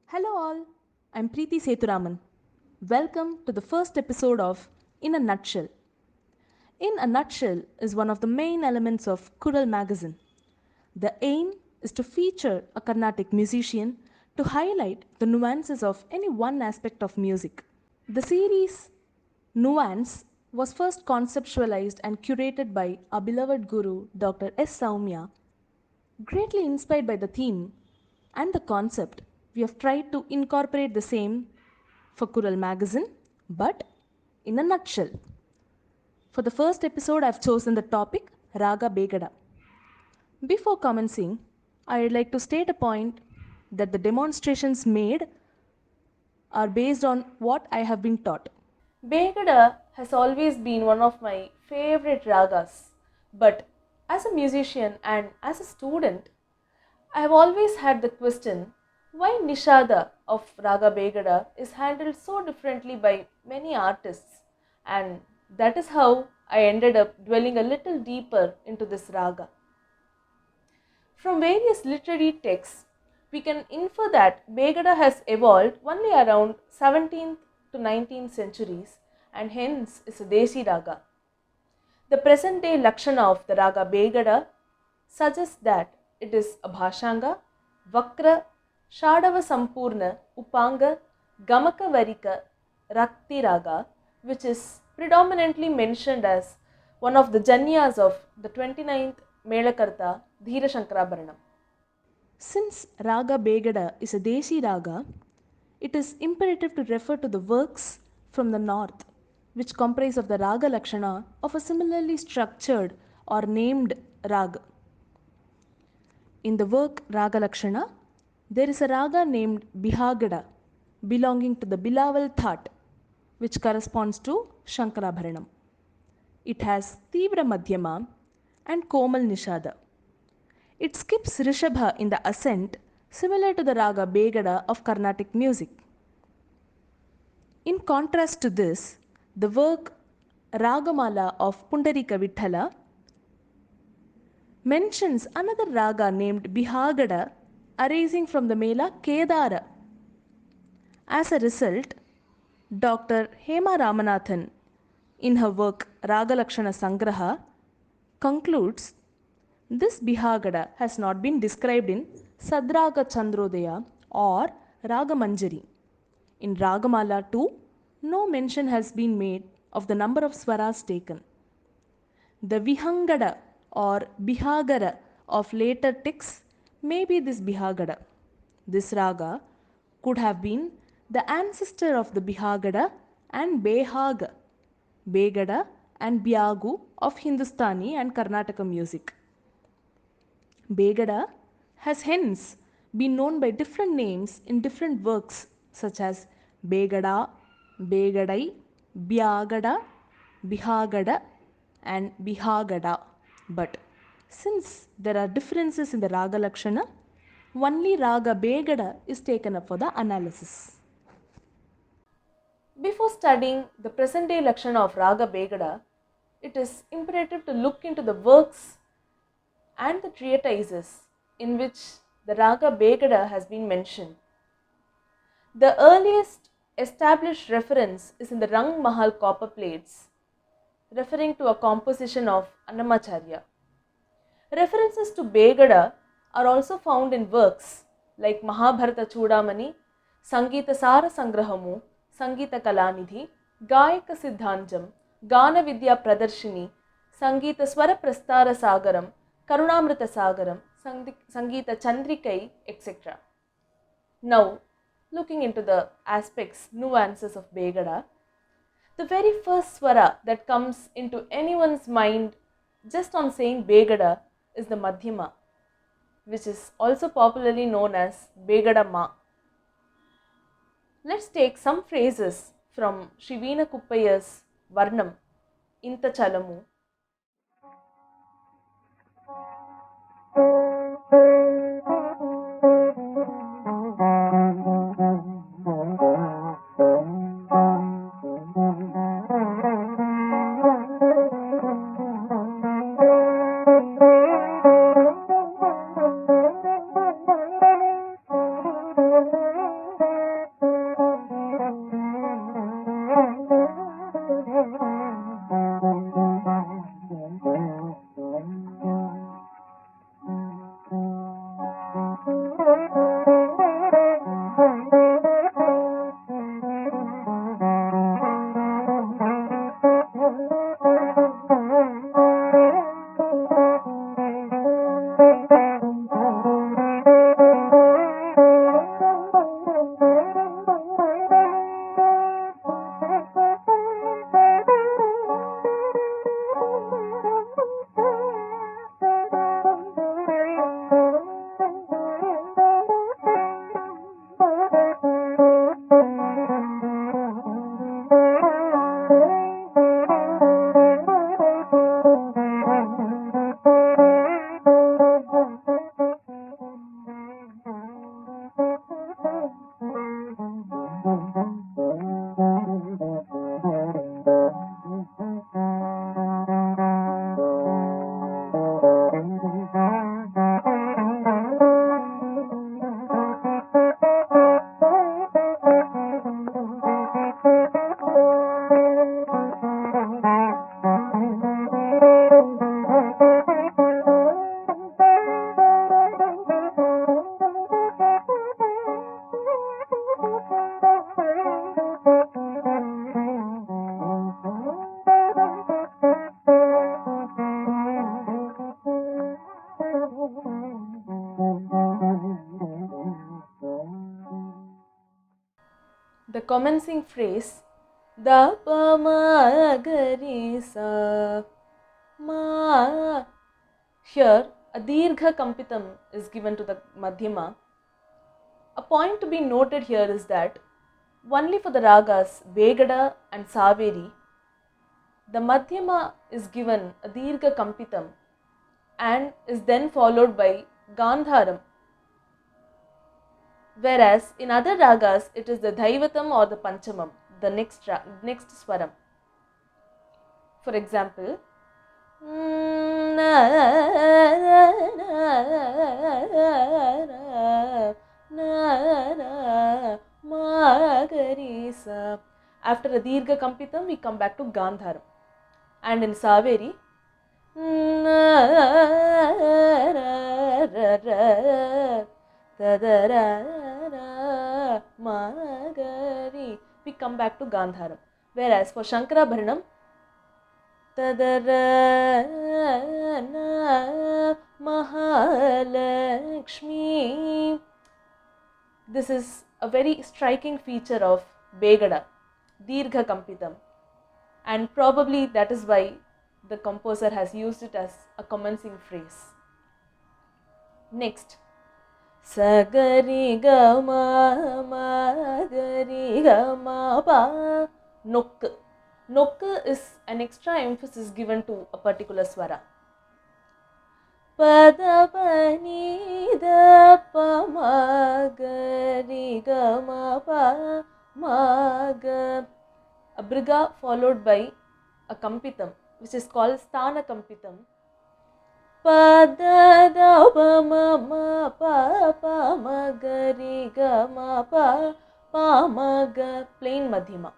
Hello all, I'm Preeti Sethuraman. Welcome to the first episode of In a Nutshell. In a Nutshell is one of the main elements of Kural Magazine. The aim is to feature a Carnatic musician to highlight the nuances of any one aspect of music. The series Nuance was first conceptualized and curated by our beloved guru Dr. S. Sowmya. Greatly inspired by the theme and the concept, we have tried to incorporate the same for Kural Magazine, but in a nutshell. For the first episode, I've chosen the topic Raga Begada. Before commencing, I would like to state a point that the demonstrations made are based on what I have been taught. Begada has always been one of my favorite ragas, but as a musician and as a student, I have always had the question why nishada of Raga Begada is handled so differently by many artists, and that is how I ended up dwelling a little deeper into this raga. From various literary texts, we can infer that Begada has evolved only around 17th to 19th centuries and hence is a Desi raga. The present day lakshana of the raga Begada suggests that it is a bhashanga, vakra, shadava sampurna, upanga, gamaka varika, rakti raga, which is predominantly mentioned as one of the janyas of the 29th Melakarta Dhira Shankarabharanam. Since Raga Begada is a Desi raga, it is imperative to refer to the works from the north, which comprise of the Raga Lakshana of a similarly structured or named raga. In the work Raga Lakshana, there is a raga named Bihagada belonging to the Bilaval That, which corresponds to Shankarabharanam. It has Tivra Madhyama and Komal Nishada. It skips Rishabha in the ascent, similar to the Raga Begada of Carnatic music. In contrast to this, the work Ragamala of Pundarika Vithala mentions another raga named Bihagada arising from the Mela Kedara. As a result, Dr. Hema Ramanathan, in her work Ragalakshana Sangraha, concludes this Bihagada has not been described in Sadraga Chandrodaya or Ragamanjari. In Ragamala too, no mention has been made of the number of swaras taken. The Vihangada or Bihagara of later texts may be this Bihagada. This raga could have been the ancestor of the Bihagada and Behaga, Begada and Byagu of Hindustani and Karnataka music. Begada has hence been known by different names in different works such as Begada, Begadai, Byagada, Bihagada, and Bihagada. But since there are differences in the Raga Lakshana, only Raga Begada is taken up for the analysis. Before studying the present day Lakshana of Raga Begada, it is imperative to look into the works and the treatises in which the Raga Begada has been mentioned. The earliest established reference is in the Rang Mahal copper plates, referring to a composition of Annamacharya. References to Begada are also found in works like Mahabharata Chudamani, Sangeeta Sara Sangrahamu, Sangeeta Kalanidhi, Gayaka Siddhanjam, Gana Vidya Pradarshini, Sangeeta Swara Prastara Sagaram, Karunamrita Sagaram, Sangeeta Chandrikai, etc. Now, looking into the aspects, nuances of Begada, the very first swara that comes into anyone's mind just on saying Begada is the Madhyama, which is also popularly known as Begada Ma. Let's take some phrases from Sri Veena Kuppaya's Varnam, Inta Calamu. The commencing phrase da pa ma ga ri sa ma. Here a dirgha kampitam is given to the madhyama. A point to be noted here is that only for the ragas Begada and Saveri, the madhyama is given a dirgha kampitam and is then followed by Gandharam. Whereas in other ragas, it is the Dhaivatam or the Panchamam, the next swaram. For example, after a Dirgha Kampitam, we come back to Gandharam. And in Saveri, we come back to Gandharam. Whereas for Shankara Bharanam, Mahalakshmi. This is a very striking feature of Begada, Dirgha Kampitam, and probably that is why the composer has used it as a commencing phrase. Next, Sagari Gama Magari Gama Pa Nok. Nok is an extra emphasis given to a particular swara. Pada pani da pa magari gama pa maga. A briga followed by a kampitam, which is called sthana kampitam. Pada da pa ma pa pa magari gama pa pa maga, plain madhyama.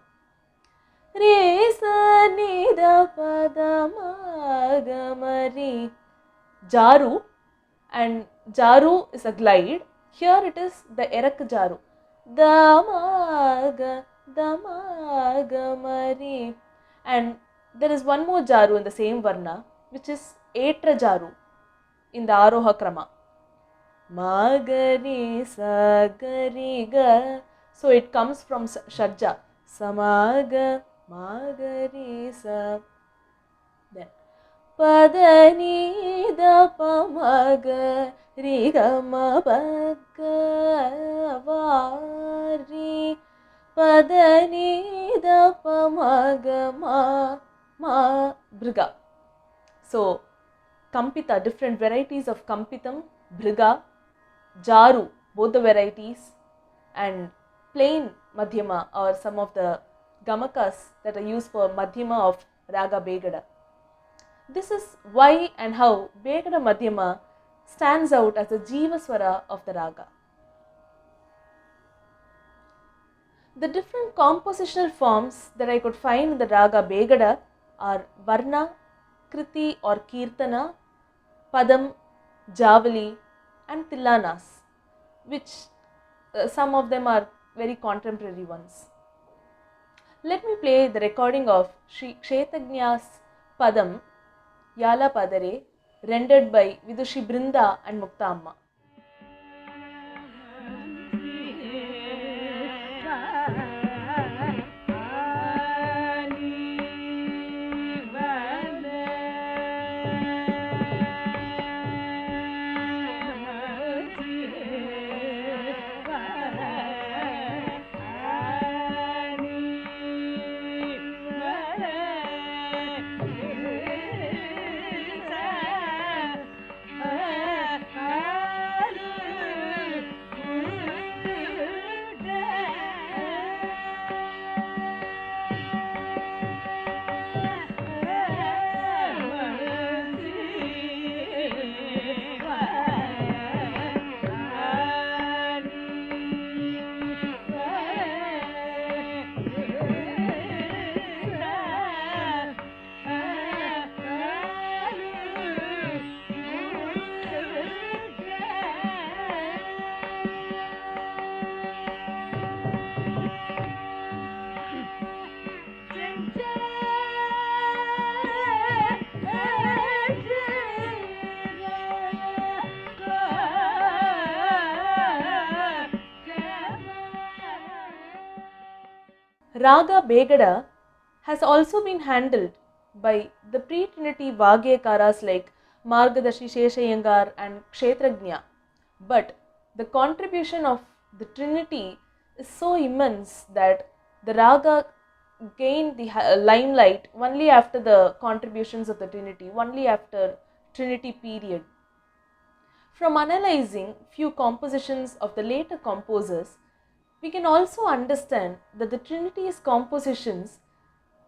Re sa ni da pa da ma ga ma ri. Jaru, and Jaru is a glide. Here it is the Erak Jaru. Damaga, Damaga Mari. And there is one more Jaru in the same Varna, which is Etra Jaru in the Aroha Krama. Magari Sagari Ga. So it comes from Shadja. Samaga Magari Sa. Then Padani da pa maga ri ga ma ba ga vari. Padani da pa maga ma briga. So Kampita, different varieties of Kampitam, Briga, Jaru, both the varieties, and plain Madhyama or some of the Gamakas that are used for Madhyama of Raga Begada. This is why and how Begada Madhyama stands out as the Jivaswara of the Raga. The different compositional forms that I could find in the Raga Begada are Varna, Kriti or Kirtana, Padam, Javali and Tillanas. which some of them are very contemporary ones. Let me play the recording of Sri Kshetagna's Padam, Yala Padare, rendered by Vidushi Brinda and Mukta Amma. Raga Begada has also been handled by the pre-Trinity Vagyakaras like Margadashi Sheshayangar and Kshetragnya. But the contribution of the Trinity is so immense that the Raga gained the limelight only after the contributions of the Trinity, only after Trinity period. From analyzing few compositions of the later composers, we can also understand that the Trinity's compositions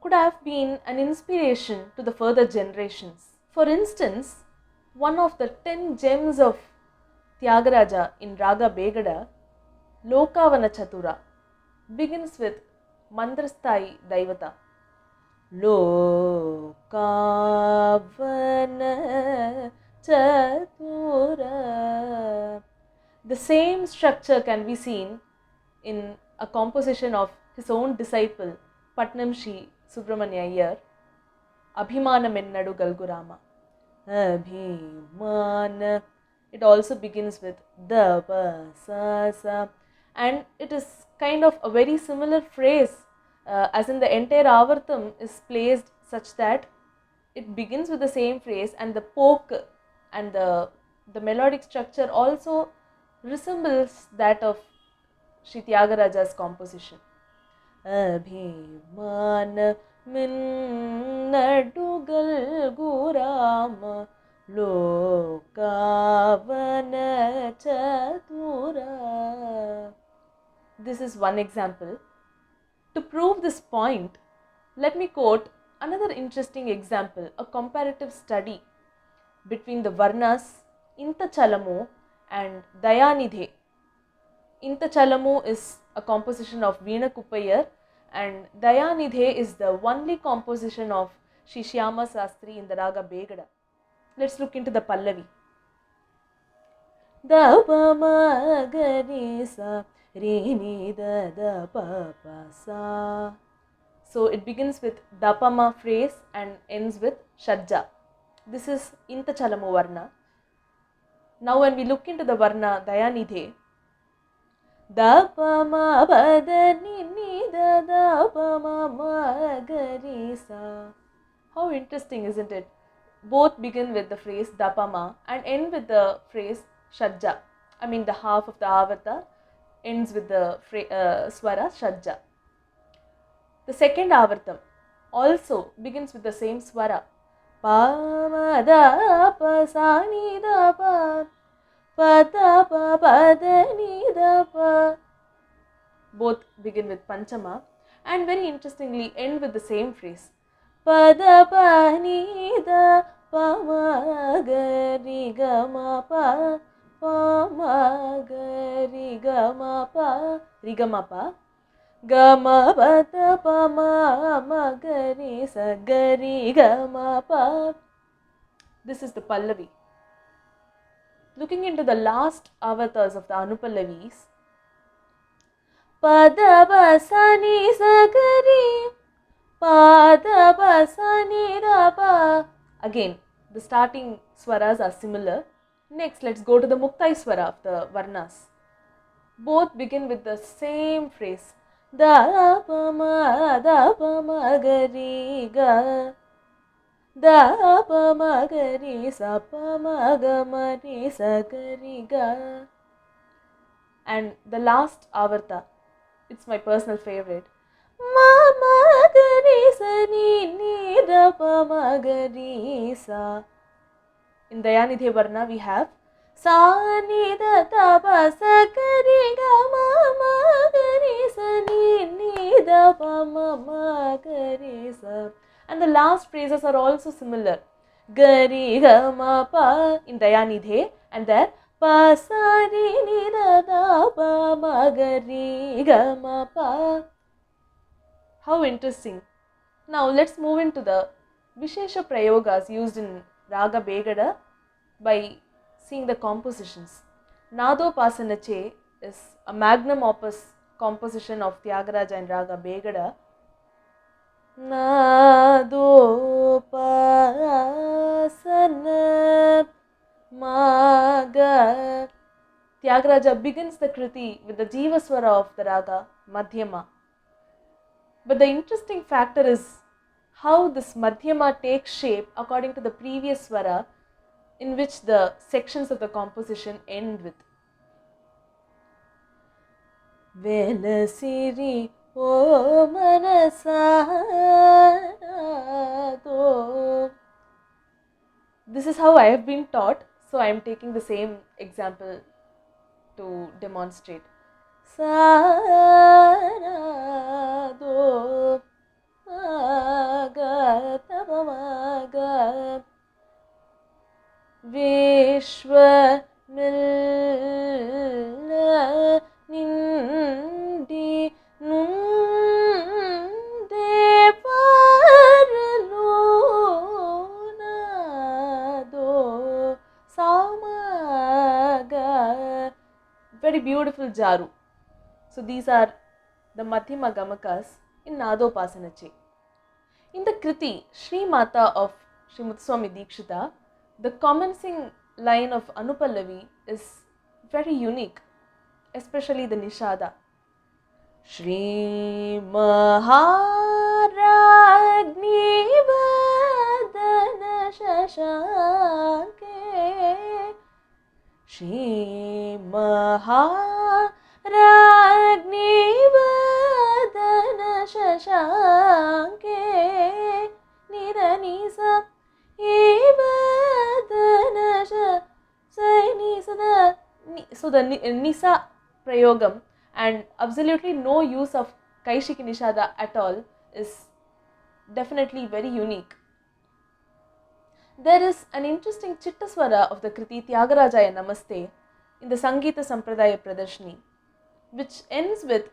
could have been an inspiration to the further generations. For instance, one of the 10 gems of Tyagaraja in Raga Begada, Lokavana Chatura, begins with Mandrasthai Daivata. Lokavana Chatura. The same structure can be seen in a composition of his own disciple, Patnam Shri Subramanya Iyer, Abhimana Mennadu Galgurama. Abhimana. It also begins with Dapa Sa, and it is kind of a very similar phrase, as in the entire Avartam is placed such that it begins with the same phrase, and the poke and the melodic structure also resembles that of Sri Tyagaraja's composition. Abhimana minnadu galgurama lokavana chatura. This is one example. To prove this point, let me quote another interesting example, a comparative study between the Varnas Inta Calamu and Dayanidhe. Inta Calamu is a composition of Veena Kuppayar, and Dayanidhe is the only composition of Sri Shyama Sastri in the Raga Begada. Let's look into the Pallavi. Dapa gari sa re ni da pa pa sa. So it begins with Dapama phrase and ends with Shadja. This is Inta Calamu Varna. Now when we look into the Varna Dayanidhe, Dapama badani ni da dapama gari sa. How interesting, isn't it? Both begin with the phrase Dapama and end with the phrase Shadja. I mean, the half of the Avata ends with the swara Shadja. The second Avartam also begins with the same swara. Pa ma da pa sa ni da pa pa da pa pa da ni da pa. Both begin with Panchama and very interestingly end with the same phrase. Pa da pa ni da pa ma ga ri ga ma pa pa ma ga ri ga ma pa ri ga ma pa ga ma pa da pa ma ma ga ri sa ga ri ga ma pa. This is the Pallavi. looking into the last avatars of the Anupallavis, Padaba Sani Sagari, Padaba Sani Rapa. Again, the starting swaras are similar. Next, let's go to the Muktai swara of the Varnas. Both begin with the same phrase. Da pa ma gari ga. Da pa ma gari sa pa ma ga ma ni sa gari ga. And the last avarta, it's my personal favorite. Ma ma gari sa ni da pa ma gari sa. In Dayanidhe Varna we have sa ni da ta pa sa gari ga ma ma gari sa ni da pa ma ma gari sa. And the last phrases are also similar. Gari ga ma pa in Dayanidhe, and there pa sa ni da da pa ma gari ga ma pa. How interesting. Now let's move into the Vishesha Prayoga-s used in Raga Begada by seeing the compositions. Nadopasanache is a magnum opus composition of Tyagaraja and Raga Begada. Nadopasana maga. Tyagaraja begins the kriti with the Jivaswara of the Raga Madhyama. But the interesting factor is how this Madhyama takes shape according to the previous swara, in which the sections of the composition end with. Velasiri o manasado. This is how I have been taught, so I am taking the same example to demonstrate. Sarado maga tabamaga Vishwa milla nindi nunde paralona Sowmya. Very beautiful jaru. So these are the Madhyama Gamakas in Nadopasanache. In the Kriti Sri Mata of Sri Muthuswami Dikshita, the commencing line of Anupallavi is very unique, especially the nishada. Shri Maharagni Vadana Shashanke. Shri Maharagni Vadana Shashanke. Nidanisa so the Nisa Prayogam and absolutely no use of kaishiki nishada at all is definitely very unique. There is an interesting Chittaswara of the Kriti Tyagarajaya Namaste in the Sangeeta Sampradaya Pradarshini, which ends with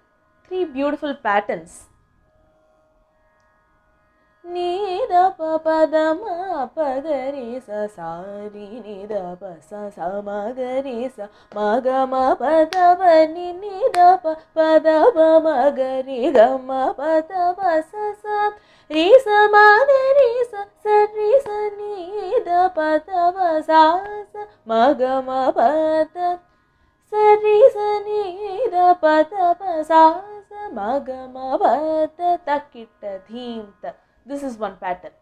3 beautiful patterns. Nida pa padama padare sa sari nida pa sa samagari sa magama padava nida pa padava magari gama padava sa sa ri sa magari sa ri sa nida padava sa sa magama padava sa ri sa nida padava sa sa magama padava takitta dhimta. This is one pattern.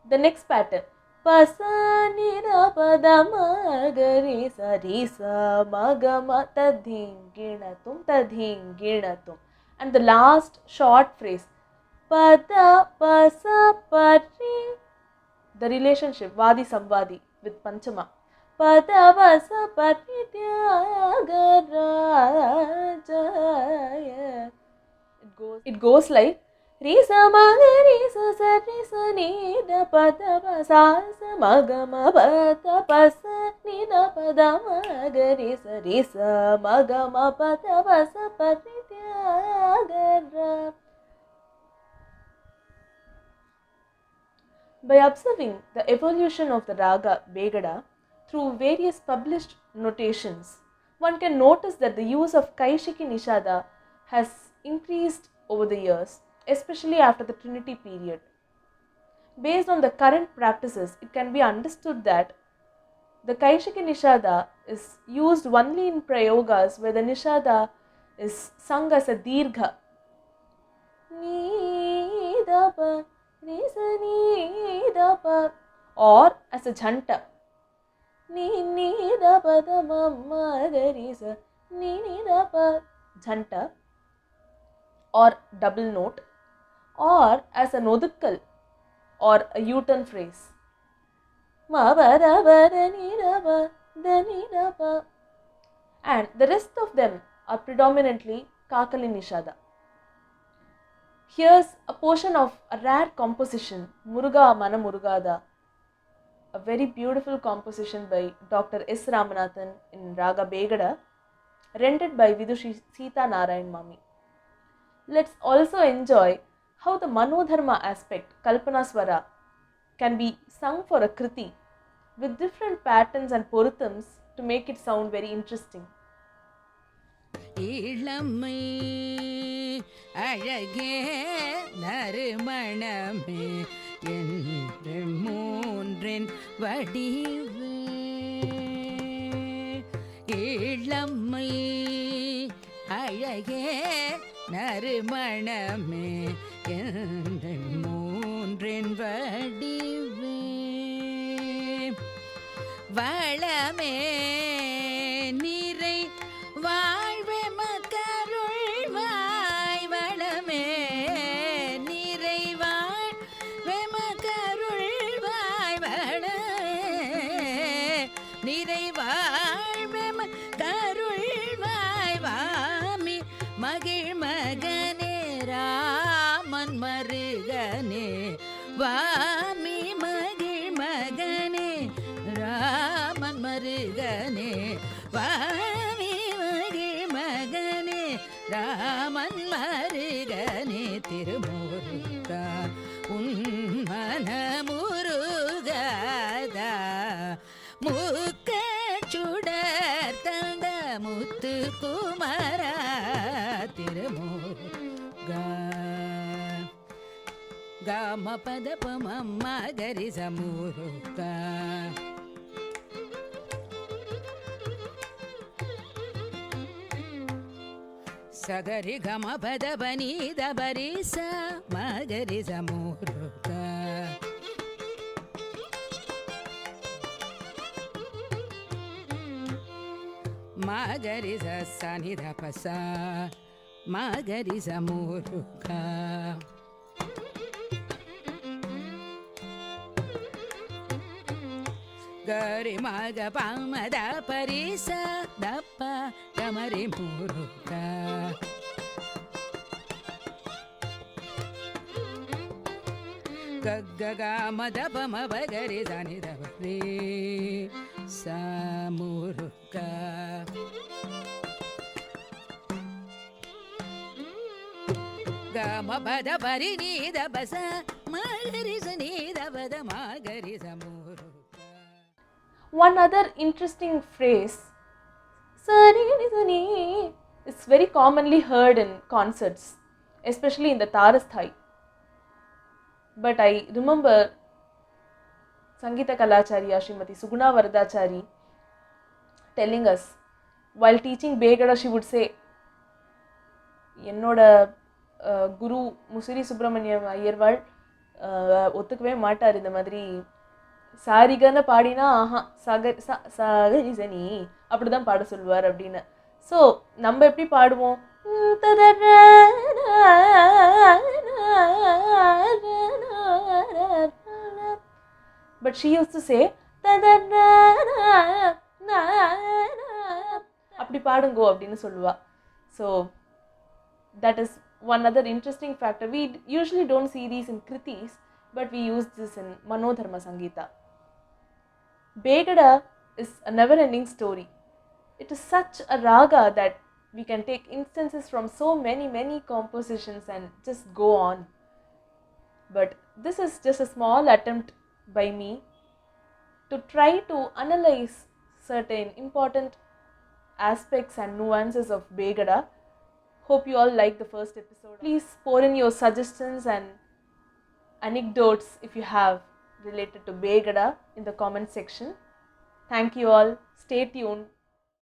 The next pattern, Pasani Rapada Magari Sarisa Magama Tadhinginatum. And the last short phrase, Pada Pasa Pari, the relationship Vadi Samvadi with Panchama. Pada Pasa Pari Tyagaraja. It goes like Risa Magarisa Sarisa Nida Pada Pasa Magama Pada Pasa Nida Pada Magarisa Risa Magama Pada Pasa Parityagara. By observing the evolution of the Raga Begada, through various published notations, one can notice that the use of kaishiki nishada has increased over the years, especially after the Trinity period. Based on the current practices, it can be understood that the kaishiki nishada is used only in prayogas where the nishada is sung as a dirgha. Or as a jhanta. Jhanta or double note, or as a nodukkal or a U-turn phrase. And the rest of them are predominantly kakali nishada. Here's a portion of a rare composition, Muruga manam urugadha, a very beautiful composition by Dr. S. Ramanathan in Raga Begada, rendered by Vidushi Seetha Narayanan Mami. Let's also enjoy how the Manodharma aspect, Kalpana Swara, can be sung for a kriti with different patterns and poruthams to make it sound very interesting. இளமை அழகே நறுமணமே என்று மூன்றின் வடிவே இளமை அழகே நறுமணமே என்று மூன்றின் வடிவே வளமே நிறை வாழ்வே மக்கருள்வாய் வளமே நிறைவாழ் வெமக்கருள்வாய் வளமே நிறைவாழ் வெமக்கருள்வாய் வாமி மகிழ் மகனே ராமன் மருகனே வாமி மகிழ் மகனே ராமன் மருகனே வாமி மகிழ் மகனே ராமன் மருகனே திருமுருகா உன்மன முருகதா முக்க சுடர் தந்த முத்து குமரா திருமுருகா காம பத பமம்ம கரி சமுருகா சகரி கம பத பனி தபரி ச மகரி சமுருகா மகரி சனி தபச மகரி சமுருகா gari maga pamada parisa dappa kamari muruga gaggaga madapa mabagari zani dabri samuruga gama bada pari ni dabasa magari zani dabada magari samuruga. One other interesting phrase, sari is very commonly heard in concerts, especially in the Tarasthai. But I remember Sangeeta Kalacharya Srimati Suguna Varadachari telling us, while teaching Begada, she would say, என்னோட குரு முசிறி சுப்பிரமணியம் ஐயர்வாள் ஒத்துக்கவே மாட்டார் இந்த மாதிரி சாரிகன்னு பாடினா ஆஹா சகரிசனி அப்படிதான் பாட சொல்லுவார் அப்படின்னு. ஸோ நம்ம எப்படி பாடுவோம், but she use to say அப்படி பாடுங்கோ அப்படின்னு சொல்லுவா. So that is one other interesting factor. We usually don't see these in kritis, but we use this in Manodharma Sangeeta. Begada is a never-ending story. It is such a raga that we can take instances from so many compositions and just go on. But this is just a small attempt by me to try to analyze certain important aspects and nuances of Begada. Hope you all like the first episode. Please pour in your suggestions and anecdotes if you have related to Begada in the comment section. Thank you all. Stay tuned